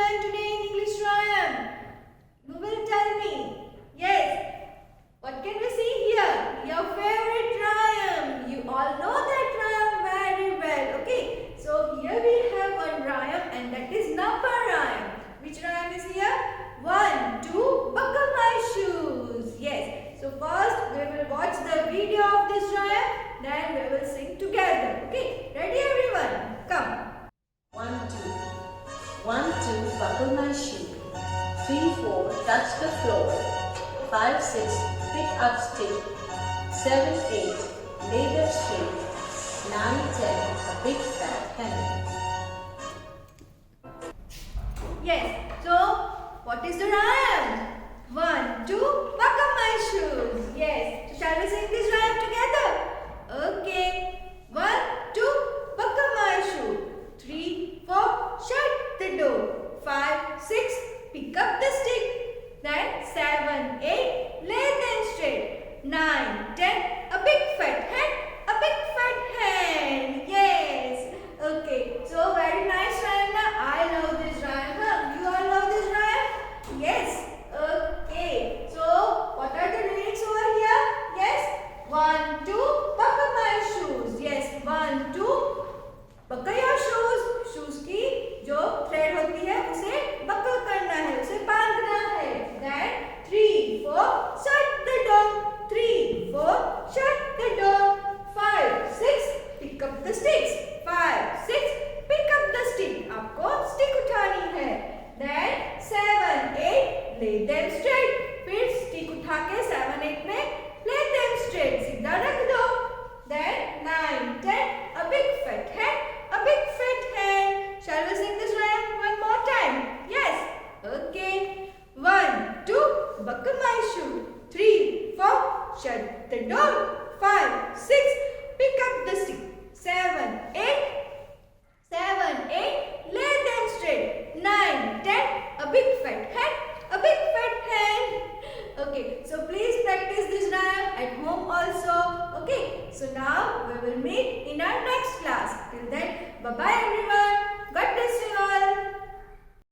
learn today in English rhyme? You will tell me. Yes. What can we see here? Your favorite rhyme. You all know that rhyme very well. Okay. So here we have one rhyme and that is number rhyme. Which rhyme is here? 1, 2, buckle my shoes. Yes. So first we will watch the video of this rhyme. Then we will sing together. Okay. Ready everyone? Come. 1, 2. 1, 2, buckle my shoe. 3, 4, touch the floor. 5, 6, pick up stick. 7, 8, lay them straight. 9, 10, a big fat hen. Yes. So what is the rhyme? 1, 2, buckle my shoes. Yes. So shall we sing this rhyme together? Okay. 1, 2, buckle my shoe. 3, 4, shut the door. 5, 6, pick up the stick. Then 7, 8, lay them straight. 9, 10, a big fat hen.